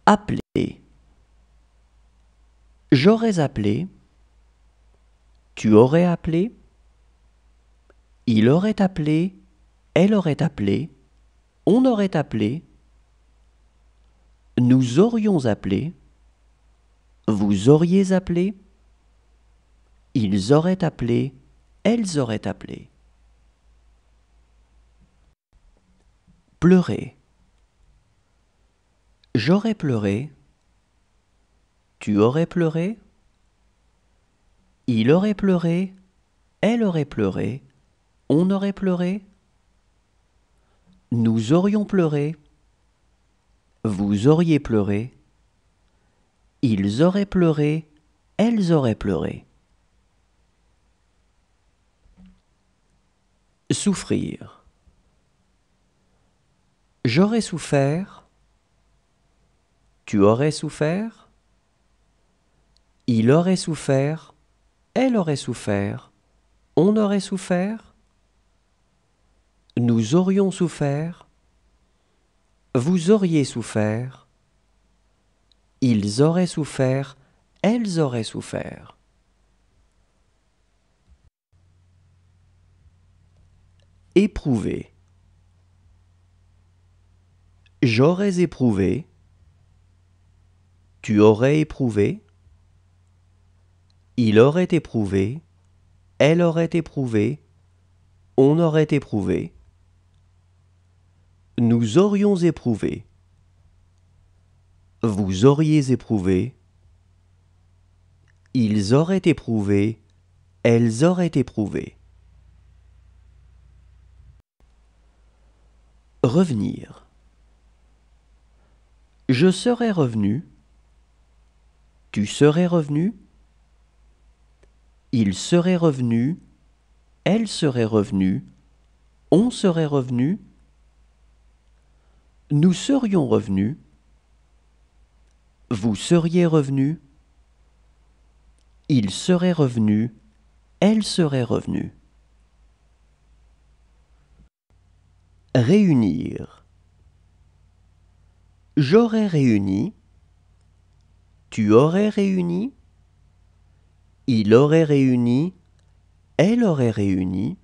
Appeler. J'aurais appelé. Tu aurais appelé. Il aurait appelé. Elle aurait appelé. On aurait appelé. Nous aurions appelé. Vous auriez appelé. Ils auraient appelé. Elles auraient appelé. Pleurer. J'aurais pleuré. Tu aurais pleuré. Il aurait pleuré. Elle aurait pleuré. On aurait pleuré. Nous aurions pleuré. Vous auriez pleuré. Ils auraient pleuré. Elles auraient pleuré. Souffrir. J'aurais souffert. Tu aurais souffert. Il aurait souffert. Elle aurait souffert. On aurait souffert. Nous aurions souffert. Vous auriez souffert. Ils auraient souffert. Elles auraient souffert. Éprouver. J'aurais éprouvé. Tu aurais éprouvé. Il aurait éprouvé. Elle aurait éprouvé. On aurait éprouvé. Nous aurions éprouvé. Vous auriez éprouvé. Ils auraient éprouvé. Elles auraient éprouvé. Revenir. Je serais revenu. Tu serais revenu. Il serait revenu. Elle serait revenue. On serait revenu. Nous serions revenus. Vous seriez revenu. Il serait revenu. Elle serait revenue. Réunir. J'aurais réuni. Tu aurais réuni. Il aurait réuni. Elle aurait réuni.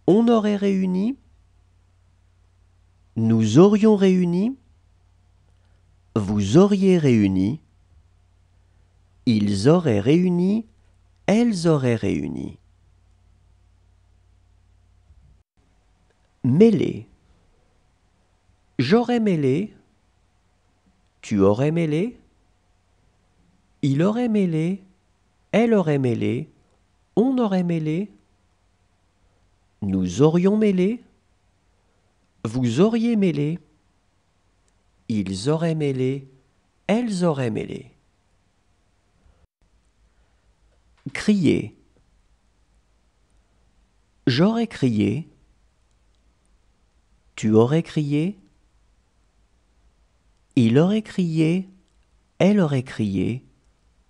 On aurait réuni. Nous aurions réuni. Vous auriez réuni. Ils auraient réuni. Elles auraient réuni. Mêler. J'aurais mêlé. Tu aurais mêlé. Il aurait mêlé. Elle aurait mêlé. On aurait mêlé. Nous aurions mêlé. Vous auriez mêlé. Ils auraient mêlé. Elles auraient mêlé. Crier. J'aurais crié. Tu aurais crié. Il aurait crié. Elle aurait crié.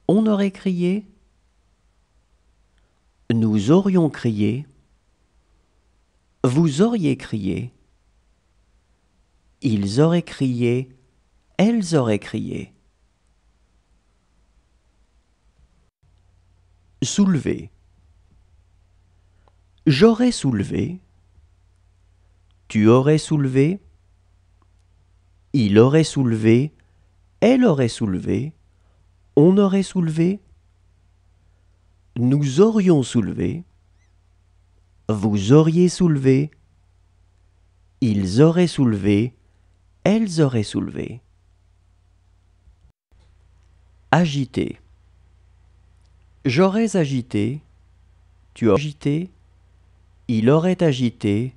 On aurait crié. Nous aurions crié. Vous auriez crié. Ils auraient crié. Elles auraient crié. Soulever. J'aurais soulevé. Tu aurais soulevé. Il aurait soulevé. Elle aurait soulevé. On aurait soulevé. Nous aurions soulevé. Vous auriez soulevé. Ils auraient soulevé. Elles auraient soulevé. Agiter. J'aurais agité. Tu aurais agité. Il aurait agité.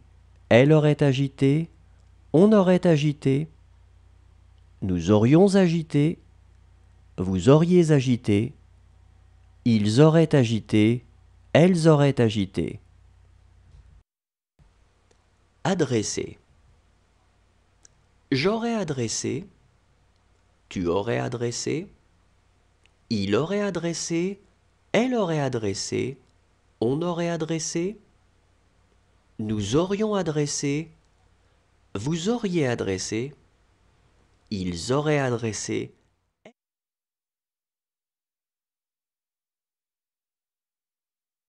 Elle aurait agité. On aurait agité. Nous aurions agité. Vous auriez agité. Ils auraient agité. Elles auraient agité. Adresser. J'aurais adressé. Tu aurais adressé. Il aurait adressé. Elle aurait adressé. On aurait adressé. Nous aurions adressé. Vous auriez adressé. ils auraient adressé